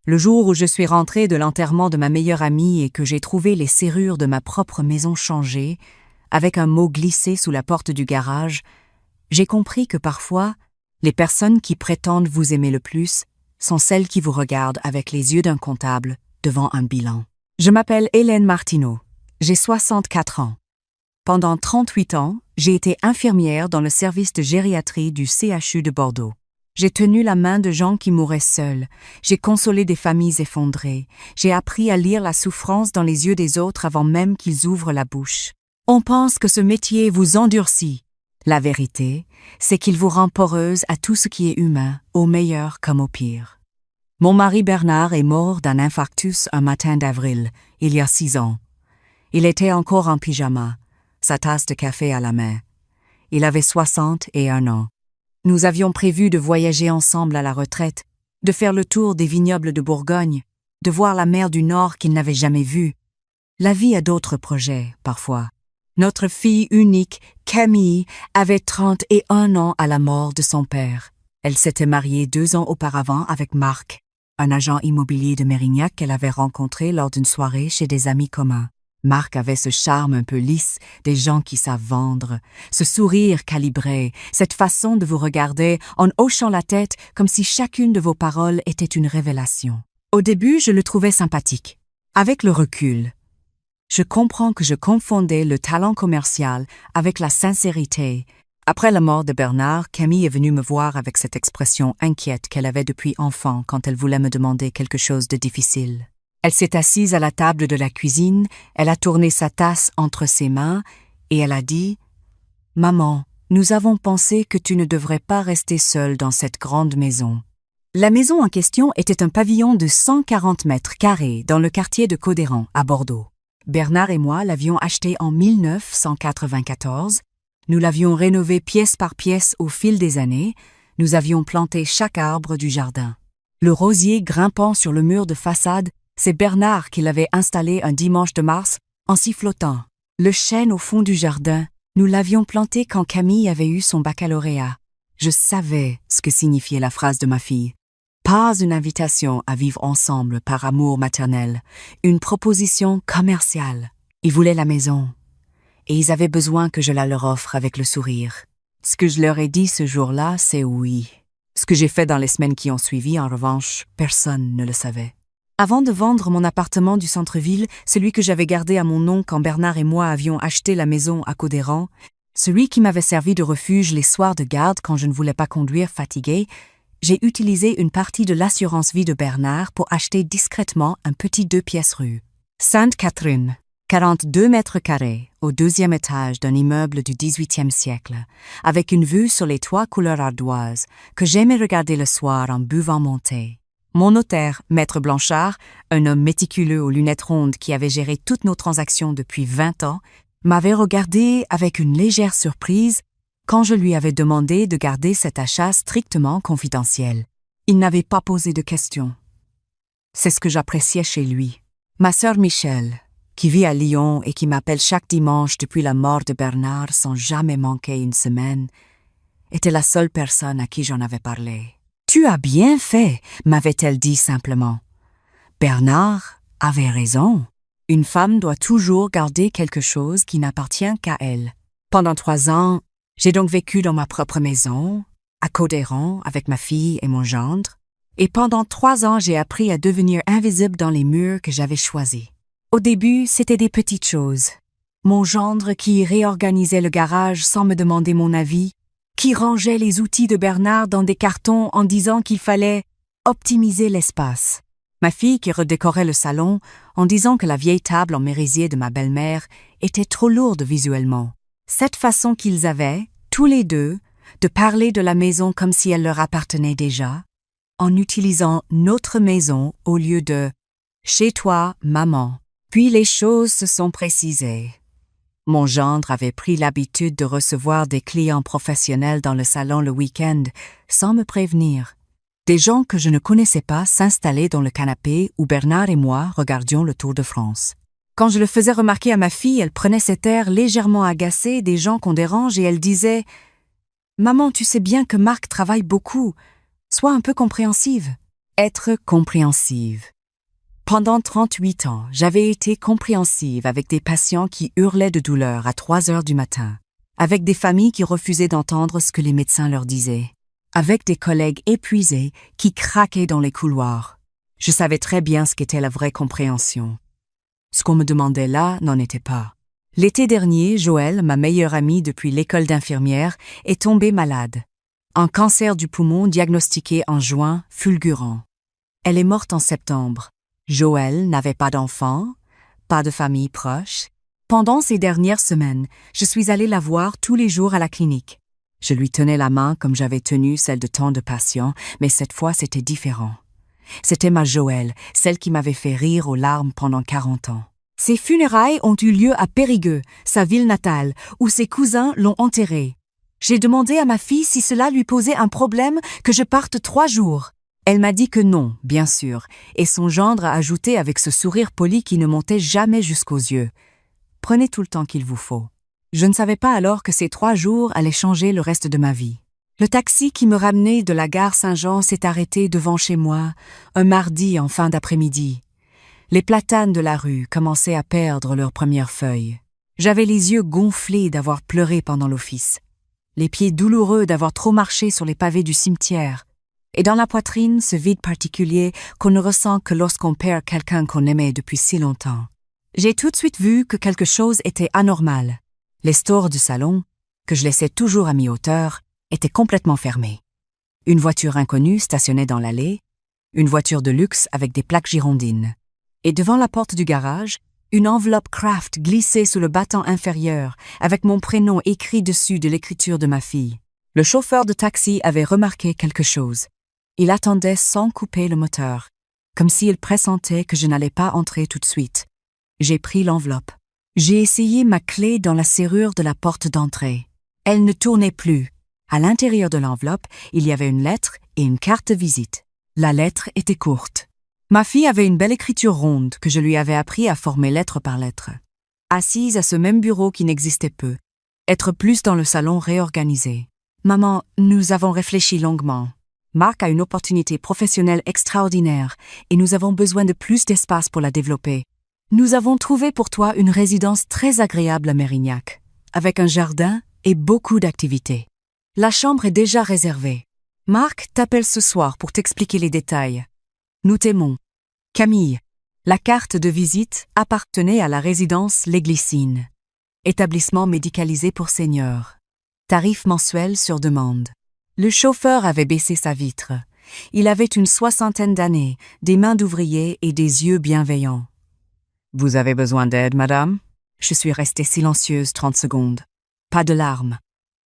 Le jour où je suis rentrée de l'enterrement de ma meilleure amie et que j'ai trouvé les serrures de ma propre maison changées, avec un mot glissé sous la porte du garage, j'ai compris que parfois, les personnes qui prétendent vous aimer le plus sont celles qui vous regardent avec les yeux d'un comptable devant un bilan. Je m'appelle Hélène Martineau. J'ai 64 ans. Pendant 38 ans, j'ai été infirmière dans le service de gériatrie du CHU de Bordeaux. J'ai tenu la main de gens qui mouraient seuls, j'ai consolé des familles effondrées, j'ai appris à lire la souffrance dans les yeux des autres avant même qu'ils ouvrent la bouche. On pense que ce métier vous endurcit. La vérité, c'est qu'il vous rend poreuse à tout ce qui est humain, au meilleur comme au pire. Mon mari Bernard est mort d'un infarctus un matin d'avril, il y a 6 ans. Il était encore en pyjama, sa tasse de café à la main. Il avait 61 ans. Nous avions prévu de voyager ensemble à la retraite, de faire le tour des vignobles de Bourgogne, de voir la mer du Nord qu'il n'avait jamais vue. La vie a d'autres projets, parfois. Notre fille unique, Camille, avait 31 ans à la mort de son père. Elle s'était mariée 2 ans auparavant avec Marc, un agent immobilier de Mérignac qu'elle avait rencontré lors d'une soirée chez des amis communs. Marc avait ce charme un peu lisse des gens qui savent vendre, ce sourire calibré, cette façon de vous regarder en hochant la tête comme si chacune de vos paroles était une révélation. Au début, je le trouvais sympathique. Avec le recul, je comprends que je confondais le talent commercial avec la sincérité. Après la mort de Bernard, Camille est venue me voir avec cette expression inquiète qu'elle avait depuis enfant quand elle voulait me demander quelque chose de difficile. Elle s'est assise à la table de la cuisine, elle a tourné sa tasse entre ses mains et elle a dit « Maman, nous avons pensé que tu ne devrais pas rester seule dans cette grande maison. » La maison en question était un pavillon de 140 mètres carrés dans le quartier de Codéran, à Bordeaux. Bernard et moi l'avions acheté en 1994. Nous l'avions rénové pièce par pièce au fil des années. Nous avions planté chaque arbre du jardin. Le rosier grimpant sur le mur de façade, c'est Bernard qui l'avait installé un dimanche de mars en sifflotant. Le chêne au fond du jardin, nous l'avions planté quand Camille avait eu son baccalauréat. Je savais ce que signifiait la phrase de ma fille. Pas une invitation à vivre ensemble par amour maternel, une proposition commerciale. Ils voulaient la maison, et ils avaient besoin que je la leur offre avec le sourire. Ce que je leur ai dit ce jour-là, c'est oui. Ce que j'ai fait dans les semaines qui ont suivi, en revanche, personne ne le savait. Avant de vendre mon appartement du centre-ville, celui que j'avais gardé à mon nom quand Bernard et moi avions acheté la maison à Codéran, celui qui m'avait servi de refuge les soirs de garde quand je ne voulais pas conduire fatiguée, j'ai utilisé une partie de l'assurance vie de Bernard pour acheter discrètement un petit 2 pièces rue Sainte-Catherine, 42 mètres carrés, au 2e étage d'un immeuble du 18e siècle, avec une vue sur les toits couleur ardoise que j'aimais regarder le soir en buvant mon thé. Mon notaire, Maître Blanchard, un homme méticuleux aux lunettes rondes qui avait géré toutes nos transactions depuis 20 ans, m'avait regardé avec une légère surprise quand je lui avais demandé de garder cet achat strictement confidentiel. Il n'avait pas posé de questions. C'est ce que j'appréciais chez lui. Ma sœur Michel, qui vit à Lyon et qui m'appelle chaque dimanche depuis la mort de Bernard sans jamais manquer une semaine, était la seule personne à qui j'en avais parlé. « Tu as bien fait », m'avait-elle dit simplement. Bernard avait raison. Une femme doit toujours garder quelque chose qui n'appartient qu'à elle. Pendant 3 ans, j'ai donc vécu dans ma propre maison, à Codéran, avec ma fille et mon gendre, et pendant 3 ans, j'ai appris à devenir invisible dans les murs que j'avais choisis. Au début, c'était des petites choses. Mon gendre qui réorganisait le garage sans me demander mon avis, qui rangeait les outils de Bernard dans des cartons en disant qu'il fallait optimiser l'espace. Ma fille qui redécorait le salon en disant que la vieille table en merisier de ma belle-mère était trop lourde visuellement. Cette façon qu'ils avaient, tous les deux, de parler de la maison comme si elle leur appartenait déjà, en utilisant notre maison au lieu de « chez toi, maman ». Puis les choses se sont précisées. Mon gendre avait pris l'habitude de recevoir des clients professionnels dans le salon le week-end, sans me prévenir. Des gens que je ne connaissais pas s'installaient dans le canapé où Bernard et moi regardions le Tour de France. Quand je le faisais remarquer à ma fille, elle prenait cet air légèrement agacé des gens qu'on dérange et elle disait « Maman, tu sais bien que Marc travaille beaucoup. Sois un peu compréhensive. » Être compréhensive. Pendant 38 ans, j'avais été compréhensive avec des patients qui hurlaient de douleur à 3 heures du matin, avec des familles qui refusaient d'entendre ce que les médecins leur disaient, avec des collègues épuisés qui craquaient dans les couloirs. Je savais très bien ce qu'était la vraie compréhension. Ce qu'on me demandait là n'en était pas. L'été dernier, Joëlle, ma meilleure amie depuis l'école d'infirmière, est tombée malade. Un cancer du poumon diagnostiqué en juin, fulgurant. Elle est morte en septembre. Joëlle n'avait pas d'enfant, pas de famille proche. Pendant ces dernières semaines, je suis allée la voir tous les jours à la clinique. Je lui tenais la main comme j'avais tenu celle de tant de patients, mais cette fois c'était différent. C'était ma Joëlle, celle qui m'avait fait rire aux larmes pendant 40 ans. Ses funérailles ont eu lieu à Périgueux, sa ville natale, où ses cousins l'ont enterrée. J'ai demandé à ma fille si cela lui posait un problème que je parte 3 jours. Elle m'a dit que non, bien sûr, et son gendre a ajouté avec ce sourire poli qui ne montait jamais jusqu'aux yeux. Prenez tout le temps qu'il vous faut. Je ne savais pas alors que ces 3 jours allaient changer le reste de ma vie. Le taxi qui me ramenait de la gare Saint-Jean s'est arrêté devant chez moi, un mardi en fin d'après-midi. Les platanes de la rue commençaient à perdre leurs premières feuilles. J'avais les yeux gonflés d'avoir pleuré pendant l'office, les pieds douloureux d'avoir trop marché sur les pavés du cimetière, et dans la poitrine ce vide particulier qu'on ne ressent que lorsqu'on perd quelqu'un qu'on aimait depuis si longtemps. J'ai tout de suite vu que quelque chose était anormal. Les stores du salon, que je laissais toujours à mi-hauteur, étaient complètement fermés. Une voiture inconnue stationnait dans l'allée, une voiture de luxe avec des plaques girondines. Et devant la porte du garage, une enveloppe Kraft glissait sous le battant inférieur, avec mon prénom écrit dessus de l'écriture de ma fille. Le chauffeur de taxi avait remarqué quelque chose. Il attendait sans couper le moteur, comme s'il pressentait que je n'allais pas entrer tout de suite. J'ai pris l'enveloppe. J'ai essayé ma clé dans la serrure de la porte d'entrée. Elle ne tournait plus. À l'intérieur de l'enveloppe, il y avait une lettre et une carte de visite. La lettre était courte. Ma fille avait une belle écriture ronde que je lui avais appris à former lettre par lettre. Assise à ce même bureau qui n'existait peu, être plus dans le salon réorganisé. Maman, nous avons réfléchi longuement. Marc a une opportunité professionnelle extraordinaire et nous avons besoin de plus d'espace pour la développer. Nous avons trouvé pour toi une résidence très agréable à Mérignac, avec un jardin et beaucoup d'activités. La chambre est déjà réservée. Marc t'appelle ce soir pour t'expliquer les détails. Nous t'aimons. Camille. La carte de visite appartenait à la résidence Les Glycines. Établissement médicalisé pour seniors. Tarif mensuel sur demande. Le chauffeur avait baissé sa vitre. Il avait une 60aine d'années, des mains d'ouvrier et des yeux bienveillants. « Vous avez besoin d'aide, madame ?» Je suis restée silencieuse 30 secondes. Pas de larmes,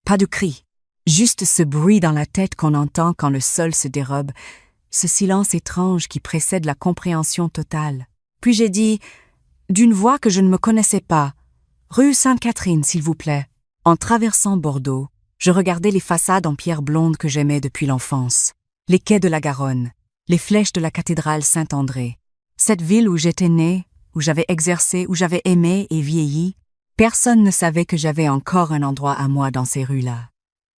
pas de cris, juste ce bruit dans la tête qu'on entend quand le sol se dérobe, ce silence étrange qui précède la compréhension totale. Puis j'ai dit, d'une voix que je ne me connaissais pas, « Rue Sainte-Catherine, s'il vous plaît. » En traversant Bordeaux, je regardais les façades en pierre blonde que j'aimais depuis l'enfance, les quais de la Garonne, les flèches de la cathédrale Saint-André. Cette ville où j'étais née, où j'avais exercé, où j'avais aimé et vieilli, personne ne savait que j'avais encore un endroit à moi dans ces rues-là.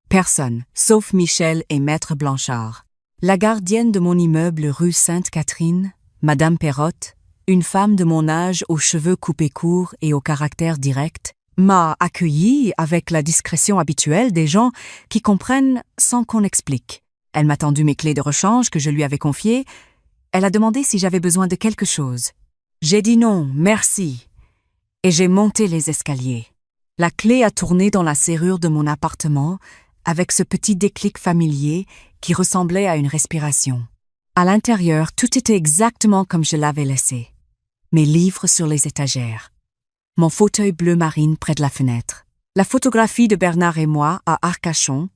Personne, sauf Michel et Maître Blanchard. La gardienne de mon immeuble rue Sainte-Catherine, Madame Perrotte, une femme de mon âge aux cheveux coupés courts et au caractère direct, m'a accueillie avec la discrétion habituelle des gens qui comprennent sans qu'on explique. Elle m'a tendu mes clés de rechange que je lui avais confiées. Elle a demandé si j'avais besoin de quelque chose. J'ai dit non, merci, et j'ai monté les escaliers. La clé a tourné dans la serrure de mon appartement avec ce petit déclic familier qui ressemblait à une respiration. À l'intérieur, tout était exactement comme je l'avais laissé. Mes livres sur les étagères. Mon fauteuil bleu marine près de la fenêtre. La photographie de Bernard et moi à Arcachon.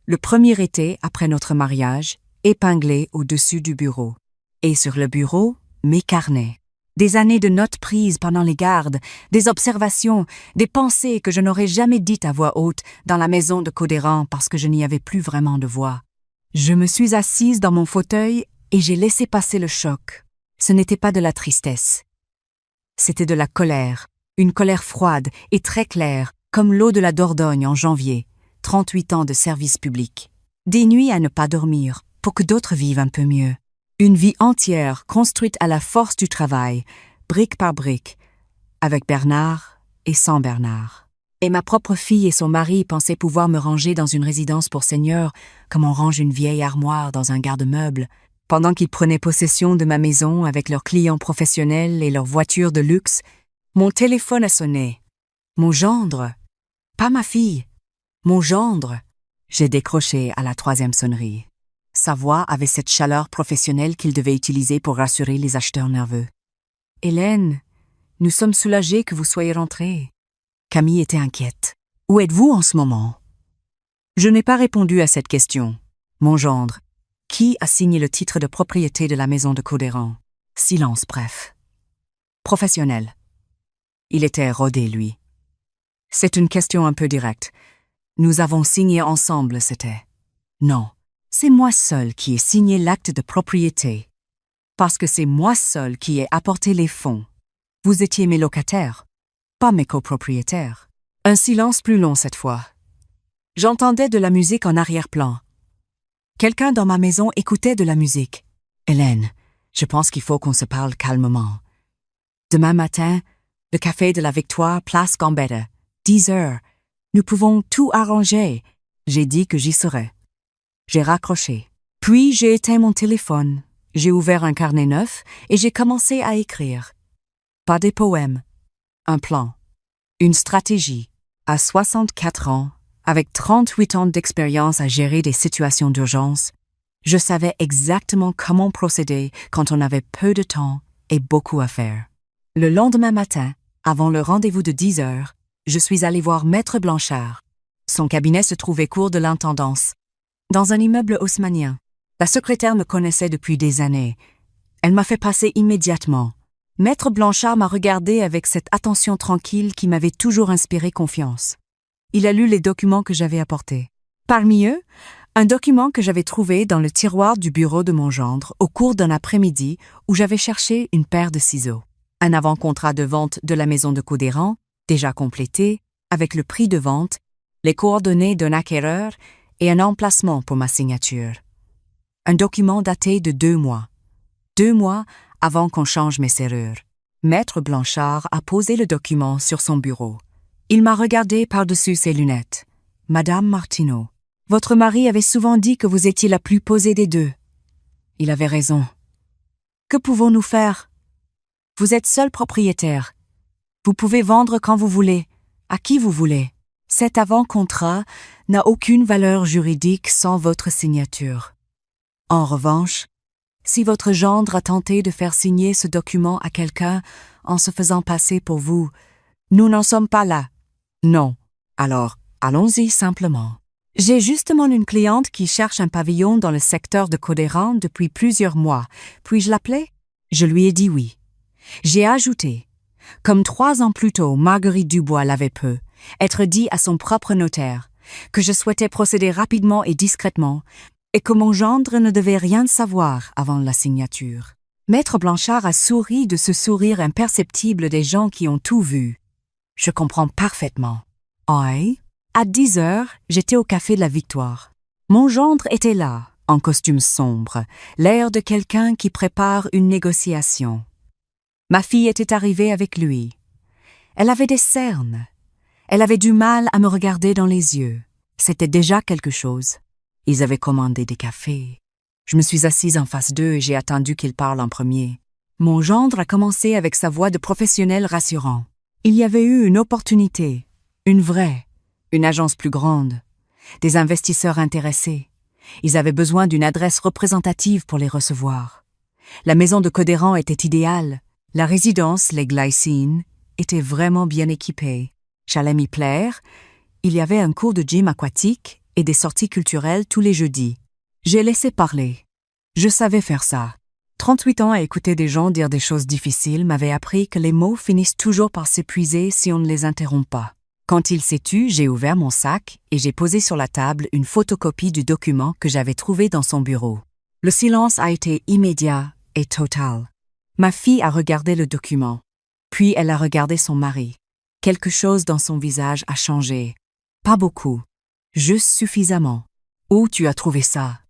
Le premier été après notre mariage, épinglé au-dessus du bureau. Et sur le bureau, mes carnets. Des années de notes prises pendant les gardes, des observations, des pensées que je n'aurais jamais dites à voix haute dans la maison de Codéran parce que je n'y avais plus vraiment de voix. Je me suis assise dans mon fauteuil et j'ai laissé passer le choc. Ce n'était pas de la tristesse. C'était de la colère, une colère froide et très claire, comme l'eau de la Dordogne en janvier, 38 ans de service public. Des nuits à ne pas dormir, pour que d'autres vivent un peu mieux. Une vie entière construite à la force du travail, brique par brique, avec Bernard et sans Bernard. Et ma propre fille et son mari pensaient pouvoir me ranger dans une résidence pour seigneurs, comme on range une vieille armoire dans un garde-meuble, pendant qu'ils prenaient possession de ma maison avec leurs clients professionnels et leurs voitures de luxe. Mon téléphone a sonné. Mon gendre. Pas ma fille. Mon gendre. J'ai décroché à la 3e sonnerie. Sa voix avait cette chaleur professionnelle qu'il devait utiliser pour rassurer les acheteurs nerveux. « Hélène, nous sommes soulagés que vous soyez rentrée. » Camille était inquiète. « Où êtes-vous en ce moment ?» Je n'ai pas répondu à cette question. Mon gendre. Qui a signé le titre de propriété de la maison de Codéran? Silence bref. Professionnel. Il était rodé, lui. C'est une question un peu directe. Nous avons signé ensemble, c'était. Non, c'est moi seul qui ai signé l'acte de propriété. Parce que c'est moi seul qui ai apporté les fonds. Vous étiez mes locataires, pas mes copropriétaires. Un silence plus long cette fois. J'entendais de la musique en arrière-plan. Quelqu'un dans ma maison écoutait de la musique. Hélène, je pense qu'il faut qu'on se parle calmement. Demain matin, le café de la Victoire, place Gambetta, 10 heures. Nous pouvons tout arranger. J'ai dit que j'y serais. J'ai raccroché. Puis j'ai éteint mon téléphone. J'ai ouvert un carnet neuf et j'ai commencé à écrire. Pas des poèmes. Un plan. Une stratégie. À 64 ans, avec 38 ans d'expérience à gérer des situations d'urgence, je savais exactement comment procéder quand on avait peu de temps et beaucoup à faire. Le lendemain matin, avant le rendez-vous de 10 heures, je suis allé voir Maître Blanchard. Son cabinet se trouvait cours de l'intendance, dans un immeuble haussmannien. La secrétaire me connaissait depuis des années. Elle m'a fait passer immédiatement. Maître Blanchard m'a regardé avec cette attention tranquille qui m'avait toujours inspiré confiance. Il a lu les documents que j'avais apportés. Parmi eux, un document que j'avais trouvé dans le tiroir du bureau de mon gendre au cours d'un après-midi où j'avais cherché une paire de ciseaux. Un avant-contrat de vente de la maison de Codéran, déjà complété, avec le prix de vente, les coordonnées d'un acquéreur et un emplacement pour ma signature. Un document daté de 2 mois. 2 mois avant qu'on change mes serrures. Maître Blanchard a posé le document sur son bureau. Il m'a regardé par-dessus ses lunettes. « Madame Martineau, votre mari avait souvent dit que vous étiez la plus posée des deux. Il avait raison. Que pouvons-nous faire? Vous êtes seul propriétaire. Vous pouvez vendre quand vous voulez, à qui vous voulez. Cet avant-contrat n'a aucune valeur juridique sans votre signature. En revanche, si votre gendre a tenté de faire signer ce document à quelqu'un en se faisant passer pour vous, nous n'en sommes pas là. Non. Alors, allons-y simplement. J'ai justement une cliente qui cherche un pavillon dans le secteur de Codéran depuis plusieurs mois. Puis-je l'appeler? Je lui ai dit oui. J'ai ajouté, comme 3 ans plus tôt Marguerite Dubois l'avait peu, être dit à son propre notaire, que je souhaitais procéder rapidement et discrètement, et que mon gendre ne devait rien savoir avant la signature. Maître Blanchard a souri de ce sourire imperceptible des gens qui ont tout vu. Je comprends parfaitement. Oui. À 10 heures, j'étais au café de la Victoire. Mon gendre était là, en costume sombre, l'air de quelqu'un qui prépare une négociation. Ma fille était arrivée avec lui. Elle avait des cernes. Elle avait du mal à me regarder dans les yeux. C'était déjà quelque chose. Ils avaient commandé des cafés. Je me suis assise en face d'eux et j'ai attendu qu'ils parlent en premier. Mon gendre a commencé avec sa voix de professionnel rassurant. Il y avait eu une opportunité, une vraie, une agence plus grande, des investisseurs intéressés. Ils avaient besoin d'une adresse représentative pour les recevoir. La maison de Codéran était idéale. La résidence, les Glycines, était vraiment bien équipée. J'allais m'y plaire. Il y avait un cours de gym aquatique et des sorties culturelles tous les jeudis. J'ai laissé parler. Je savais faire ça. 38 ans à écouter des gens dire des choses difficiles m'avait appris que les mots finissent toujours par s'épuiser si on ne les interrompt pas. Quand il s'est tu, j'ai ouvert mon sac et j'ai posé sur la table une photocopie du document que j'avais trouvé dans son bureau. Le silence a été immédiat et total. Ma fille a regardé le document. Puis elle a regardé son mari. Quelque chose dans son visage a changé. Pas beaucoup. Juste suffisamment. « Où tu as trouvé ça ?»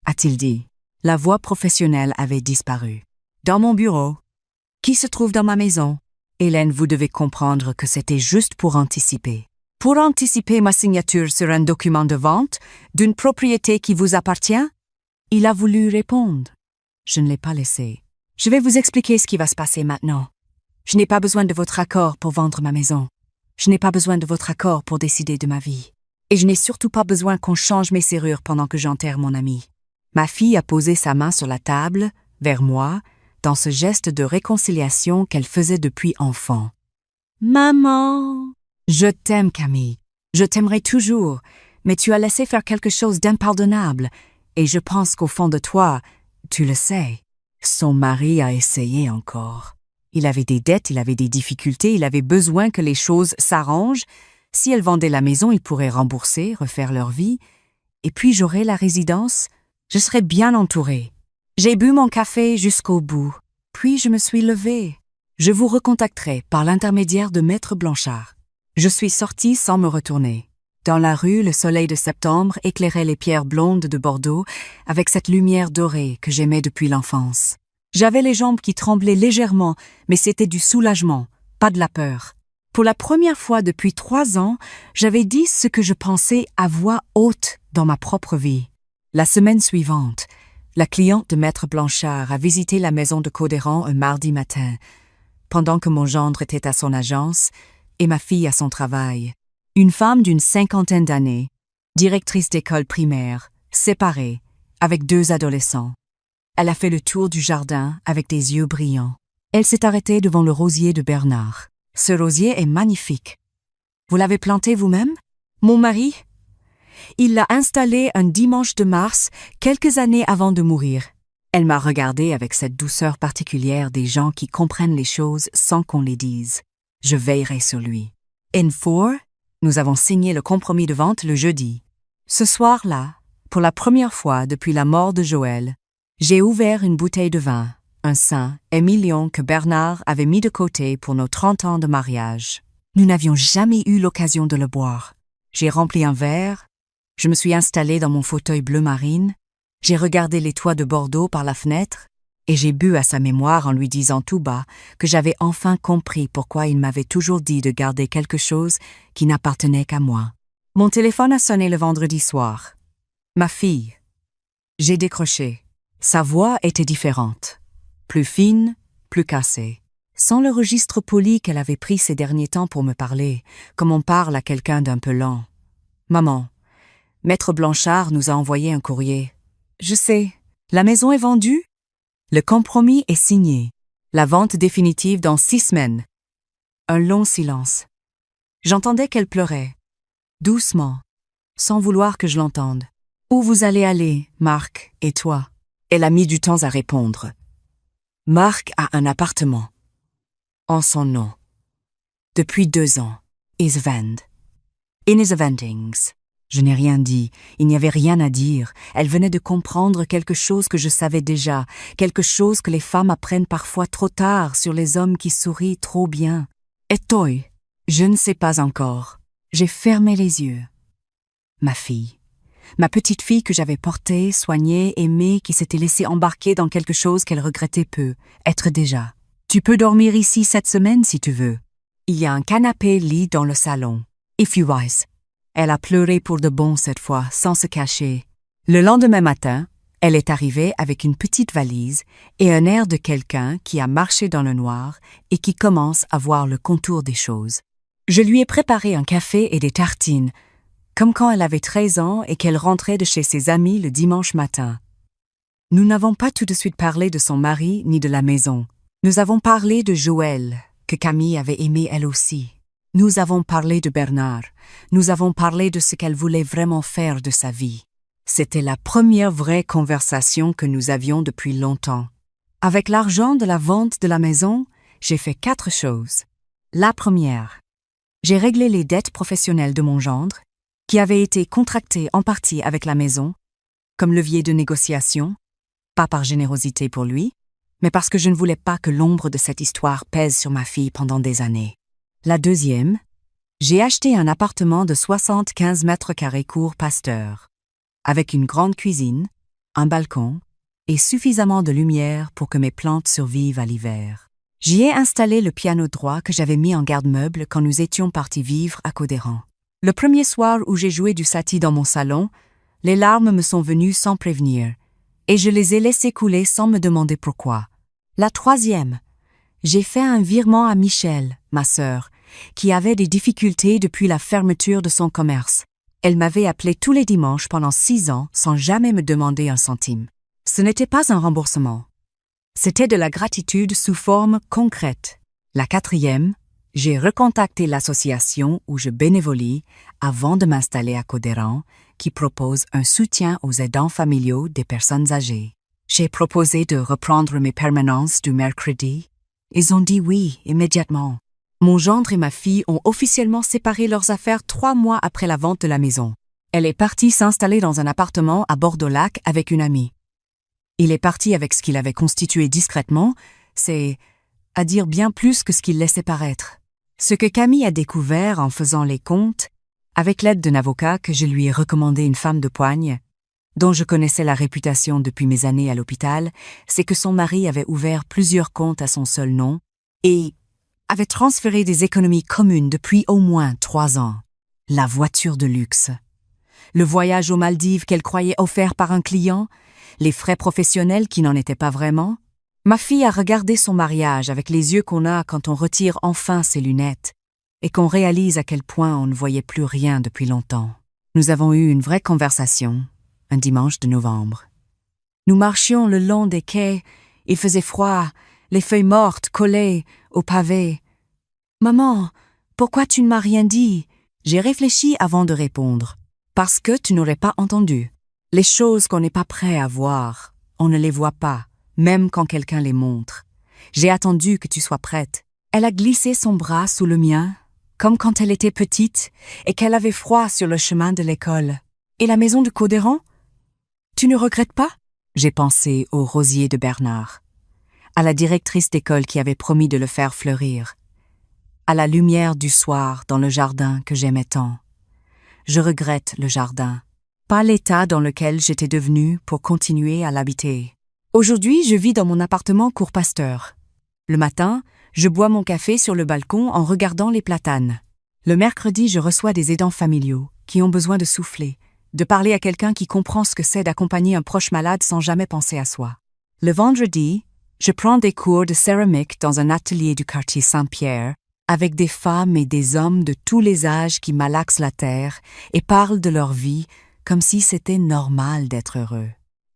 a-t-il dit. La voix professionnelle avait disparu. Dans mon bureau, qui se trouve dans ma maison. Hélène, vous devez comprendre que c'était juste pour anticiper. Pour anticiper ma signature sur un document de vente d'une propriété qui vous appartient? Il a voulu répondre. Je ne l'ai pas laissé. Je vais vous expliquer ce qui va se passer maintenant. Je n'ai pas besoin de votre accord pour vendre ma maison. Je n'ai pas besoin de votre accord pour décider de ma vie. Et je n'ai surtout pas besoin qu'on change mes serrures pendant que j'enterre mon ami. Ma fille a posé sa main sur la table, vers moi, dans ce geste de réconciliation qu'elle faisait depuis enfant. Maman! Je t'aime, Camille. Je t'aimerai toujours, mais tu as laissé faire quelque chose d'impardonnable, et je pense qu'au fond de toi, tu le sais. Son mari a essayé encore. Il avait des dettes, il avait des difficultés, il avait besoin que les choses s'arrangent. Si elle vendait la maison, ils pourraient rembourser, refaire leur vie. Et puis j'aurais la résidence, je serais bien entourée. J'ai bu mon café jusqu'au bout, puis je me suis levée. Je vous recontacterai par l'intermédiaire de Maître Blanchard. Je suis sortie sans me retourner. Dans la rue, le soleil de septembre éclairait les pierres blondes de Bordeaux avec cette lumière dorée que j'aimais depuis l'enfance. J'avais les jambes qui tremblaient légèrement, mais c'était du soulagement, pas de la peur. Pour la première fois depuis 3 ans, j'avais dit ce que je pensais à voix haute dans ma propre vie. La semaine suivante, la cliente de Maître Blanchard a visité la maison de Cauderon un mardi matin, pendant que mon gendre était à son agence et ma fille à son travail. Une femme d'une 50aine d'années, directrice d'école primaire, séparée, avec 2 adolescents. Elle a fait le tour du jardin avec des yeux brillants. Elle s'est arrêtée devant le rosier de Bernard. Ce rosier est magnifique. Vous l'avez planté vous-même? Mon mari? Il l'a installé un dimanche de mars, quelques années avant de mourir. Elle m'a regardée avec cette douceur particulière des gens qui comprennent les choses sans qu'on les dise. Je veillerai sur lui. N4, nous avons signé le compromis de vente le jeudi. Ce soir-là, pour la première fois depuis la mort de Joël, j'ai ouvert une bouteille de vin, un Saint Émilion que Bernard avait mis de côté pour nos 30 ans de mariage. Nous n'avions jamais eu l'occasion de le boire. J'ai rempli un verre, je me suis installée dans mon fauteuil bleu marine, j'ai regardé les toits de Bordeaux par la fenêtre, et j'ai bu à sa mémoire en lui disant tout bas que j'avais enfin compris pourquoi il m'avait toujours dit de garder quelque chose qui n'appartenait qu'à moi. Mon téléphone a sonné le vendredi soir. Ma fille. J'ai décroché. Sa voix était différente. Plus fine, plus cassée. Sans le registre poli qu'elle avait pris ces derniers temps pour me parler, comme on parle à quelqu'un d'un peu lent. Maman, Maître Blanchard nous a envoyé un courrier. Je sais. La maison est vendue? Le compromis est signé. La vente définitive dans 6 semaines. Un long silence. J'entendais qu'elle pleurait. Doucement, sans vouloir que je l'entende. Où vous allez aller, Marc, et toi? Elle a mis du temps à répondre. Marc a un appartement. En son nom. Depuis 2 ans. Is vend. In his vendings. Je n'ai rien dit, il n'y avait rien à dire. Elle venait de comprendre quelque chose que je savais déjà, quelque chose que les femmes apprennent parfois trop tard sur les hommes qui sourient trop bien. Et toi? Je ne sais pas encore. J'ai fermé les yeux. Ma fille. Ma petite fille que j'avais portée, soignée, aimée, qui s'était laissée embarquer dans quelque chose qu'elle regrettait peu, être déjà. Tu peux dormir ici cette semaine si tu veux. Il y a un canapé-lit dans le salon. If you wise. Elle a pleuré pour de bon cette fois, sans se cacher. Le lendemain matin, elle est arrivée avec une petite valise et un air de quelqu'un qui a marché dans le noir et qui commence à voir le contour des choses. Je lui ai préparé un café et des tartines, comme quand elle avait 13 ans et qu'elle rentrait de chez ses amis le dimanche matin. Nous n'avons pas tout de suite parlé de son mari ni de la maison. Nous avons parlé de Joël, que Camille avait aimé elle aussi. Nous avons parlé de Bernard. Nous avons parlé de ce qu'elle voulait vraiment faire de sa vie. C'était la première vraie conversation que nous avions depuis longtemps. Avec l'argent de la vente de la maison, j'ai fait 4 choses. La première, j'ai réglé les dettes professionnelles de mon gendre, qui avaient été contractées en partie avec la maison, comme levier de négociation, pas par générosité pour lui, mais parce que je ne voulais pas que l'ombre de cette histoire pèse sur ma fille pendant des années. La deuxième, j'ai acheté un appartement de 75 mètres carrés cour Pasteur, avec une grande cuisine, un balcon et suffisamment de lumière pour que mes plantes survivent à l'hiver. J'y ai installé le piano droit que j'avais mis en garde-meuble quand nous étions partis vivre à Codéran. Le premier soir où j'ai joué du Satie dans mon salon, les larmes me sont venues sans prévenir, et je les ai laissées couler sans me demander pourquoi. La troisième, j'ai fait un virement à Michel, ma sœur, qui avait des difficultés depuis la fermeture de son commerce. Elle m'avait appelé tous les dimanches pendant 6 ans sans jamais me demander un centime. Ce n'était pas un remboursement. C'était de la gratitude sous forme concrète. La quatrième, j'ai recontacté l'association où je bénévolie avant de m'installer à Codéran, qui propose un soutien aux aidants familiaux des personnes âgées. J'ai proposé de reprendre mes permanences du mercredi. Ils ont dit oui immédiatement. Mon gendre et ma fille ont officiellement séparé leurs affaires 3 mois après la vente de la maison. Elle est partie s'installer dans un appartement à Bordeaux-Lac avec une amie. Il est parti avec ce qu'il avait constitué discrètement, c'est à dire bien plus que ce qu'il laissait paraître. Ce que Camille a découvert en faisant les comptes, avec l'aide d'un avocat que je lui ai recommandé une femme de poigne, dont je connaissais la réputation depuis mes années à l'hôpital, c'est que son mari avait ouvert plusieurs comptes à son seul nom et avait transféré des économies communes depuis au moins 3 ans. La voiture de luxe, le voyage aux Maldives qu'elle croyait offert par un client, les frais professionnels qui n'en étaient pas vraiment. Ma fille a regardé son mariage avec les yeux qu'on a quand on retire enfin ses lunettes et qu'on réalise à quel point on ne voyait plus rien depuis longtemps. Nous avons eu une vraie conversation, un dimanche de novembre. Nous marchions le long des quais, il faisait froid, les feuilles mortes collées au pavé. « Maman, pourquoi tu ne m'as rien dit ?» J'ai réfléchi avant de répondre. « Parce que tu n'aurais pas entendu. Les choses qu'on n'est pas prêt à voir, on ne les voit pas, même quand quelqu'un les montre. J'ai attendu que tu sois prête. » Elle a glissé son bras sous le mien, comme quand elle était petite et qu'elle avait froid sur le chemin de l'école. « Et la maison de Codéran ? Tu ne regrettes pas ?» J'ai pensé au rosier de Bernard, à la directrice d'école qui avait promis de le faire fleurir, à la lumière du soir dans le jardin que j'aimais tant. Je regrette le jardin, pas l'état dans lequel j'étais devenue pour continuer à l'habiter. Aujourd'hui, je vis dans mon appartement Cours Pasteur. Le matin, je bois mon café sur le balcon en regardant les platanes. Le mercredi, je reçois des aidants familiaux qui ont besoin de souffler, de parler à quelqu'un qui comprend ce que c'est d'accompagner un proche malade sans jamais penser à soi. Le vendredi, je prends des cours de céramique dans un atelier du quartier Saint-Pierre avec des femmes et des hommes de tous les âges qui malaxent la terre et parlent de leur vie comme si c'était normal d'être heureux.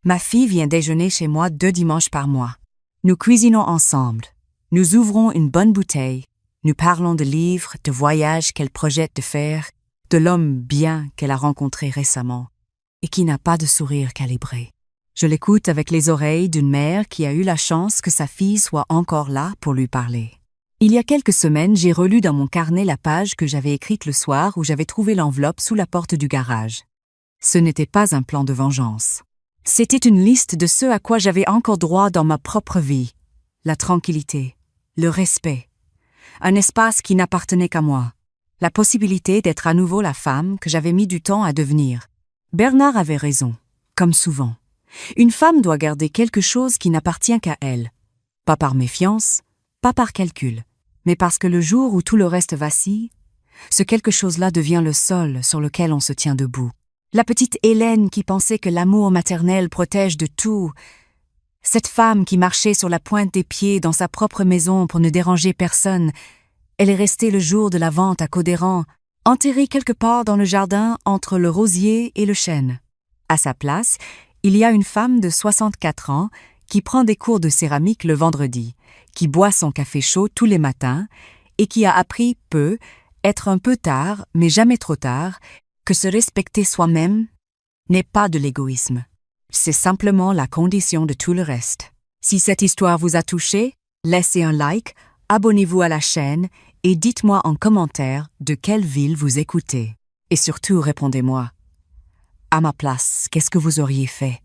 Ma fille vient déjeuner chez moi 2 dimanches par mois. Nous cuisinons ensemble. Nous ouvrons une bonne bouteille. Nous parlons de livres, de voyages qu'elle projette de faire, de l'homme bien qu'elle a rencontré récemment et qui n'a pas de sourire calibré. Je l'écoute avec les oreilles d'une mère qui a eu la chance que sa fille soit encore là pour lui parler. Il y a quelques semaines, j'ai relu dans mon carnet la page que j'avais écrite le soir où j'avais trouvé l'enveloppe sous la porte du garage. Ce n'était pas un plan de vengeance. C'était une liste de ce à quoi j'avais encore droit dans ma propre vie. La tranquillité, le respect, un espace qui n'appartenait qu'à moi, la possibilité d'être à nouveau la femme que j'avais mis du temps à devenir. Bernard avait raison, comme souvent. Une femme doit garder quelque chose qui n'appartient qu'à elle. Pas par méfiance, pas par calcul, mais parce que le jour où tout le reste vacille, ce quelque chose-là devient le sol sur lequel on se tient debout. La petite Hélène qui pensait que l'amour maternel protège de tout. Cette femme qui marchait sur la pointe des pieds dans sa propre maison pour ne déranger personne, elle est restée le jour de la vente à Codéran, enterrée quelque part dans le jardin entre le rosier et le chêne. À sa place, il y a une femme de 64 ans qui prend des cours de céramique le vendredi, qui boit son café chaud tous les matins et qui a appris être un peu tard, mais jamais trop tard, que se respecter soi-même n'est pas de l'égoïsme. C'est simplement la condition de tout le reste. Si cette histoire vous a touché, laissez un like, abonnez-vous à la chaîne et dites-moi en commentaire de quelle ville vous écoutez. Et surtout, répondez-moi. À ma place, qu'est-ce que vous auriez fait ?